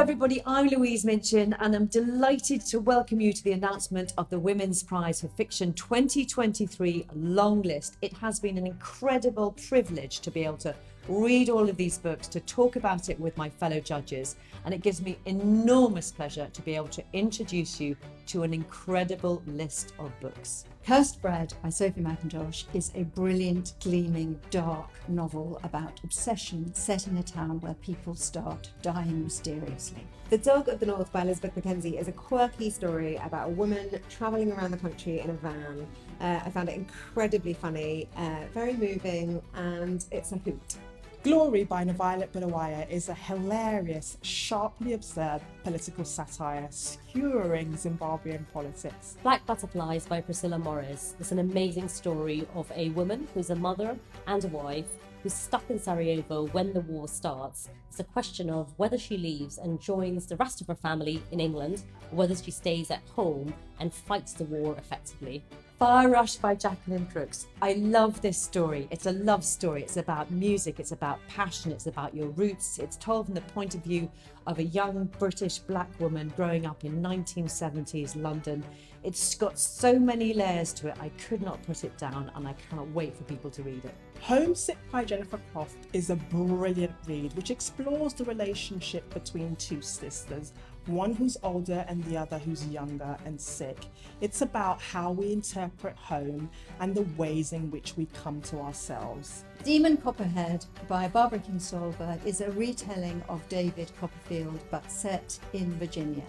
everybody, I'm Louise Minchin and I'm delighted to welcome you to the announcement of the Women's Prize for Fiction 2023 longlist. It has been an incredible privilege to be able to read all of these books, to talk about it with my fellow judges, and it gives me enormous pleasure to be able to introduce you to an incredible list of books. Cursed Bread by Sophie McIntosh is a brilliant, gleaming, dark novel about obsession set in a town where people start dying mysteriously. The Dog of the North by Elizabeth Mackenzie is a quirky story about a woman travelling around the country in a van. I found it incredibly funny, very moving, and it's a hoot. Glory by Violet Bulawayo is a hilarious, sharply absurd political satire skewering Zimbabwean politics. Black Butterflies by Priscilla Morris is an amazing story of a woman who's a mother and a wife who's stuck in Sarajevo when the war starts. It's a question of whether she leaves and joins the rest of her family in England, or whether she stays at home and fights the war effectively. Fire Rush by Jacqueline Crooks. I love this story. It's a love story. It's about music. It's about passion. It's about your roots. It's told from the point of view of a young British black woman growing up in 1970s London. It's got so many layers to it. I could not put it down, and I cannot wait for people to read it. Homesick by Jennifer Croft is a brilliant read which explores the relationship between two sisters, one who's older and the other who's younger and sick. It's about how we interpret home and the ways in which we come to ourselves. Demon Copperhead by Barbara Kingsolver is a retelling of David Copperfield but set in Virginia.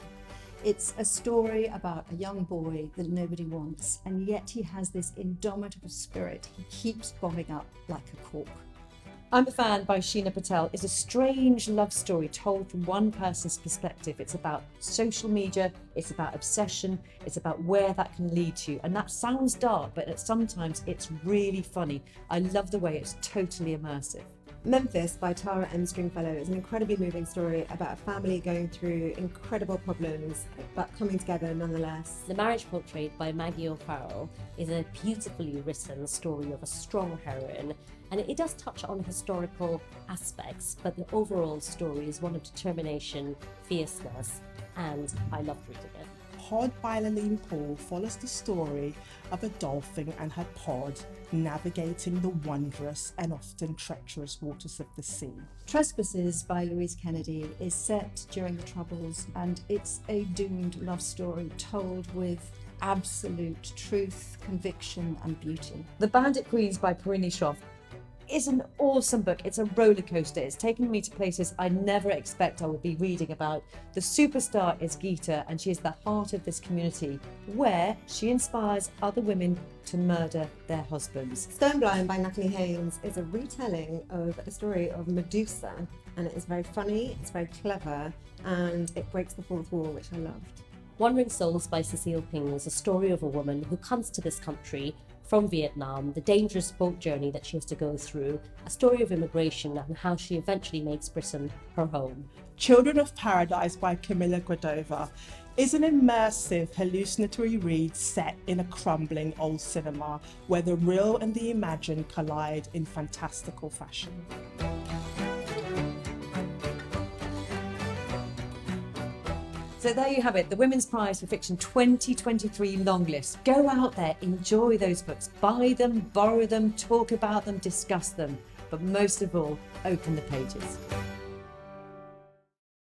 It's a story about a young boy that nobody wants, and yet he has this indomitable spirit. He keeps bombing up like a cork. I'm a Fan by Sheena Patel is a strange love story told from one person's perspective. It's about social media, it's about obsession, it's about where that can lead to. And that sounds dark, but sometimes it's really funny. I love the way it's totally immersive. Memphis by Tara M. Stringfellow is an incredibly moving story about a family going through incredible problems but coming together nonetheless. The Marriage Portrait by Maggie O'Farrell is a beautifully written story of a strong heroine, and it does touch on historical aspects, but the overall story is one of determination, fierceness, and I loved reading it. Pod by Laline Paul follows the story of a dolphin and her pod navigating the wondrous and often treacherous waters of the sea. Trespasses by Louise Kennedy is set during the Troubles, and it's a doomed love story told with absolute truth, conviction and beauty. The Bandit Queens by Perini Schroff is an awesome book. It's a roller coaster. It's taken me to places I never expect I would be reading about. The superstar is Geeta, and she is the heart of this community where she inspires other women to murder their husbands. Stoneblind by Natalie Haynes is a retelling of the story of Medusa, and it is very funny, it's very clever, and it breaks the fourth wall, which I loved. Wandering Souls by Cecile Ping is a story of a woman who comes to this country from Vietnam, the dangerous boat journey that she has to go through, a story of immigration and how she eventually makes Britain her home. Children of Paradise by Camilla Gradova is an immersive, hallucinatory read set in a crumbling old cinema where the real and the imagined collide in fantastical fashion. So there you have it, the Women's Prize for Fiction 2023 longlist. Go out there, enjoy those books, buy them, borrow them, talk about them, discuss them, but most of all, open the pages.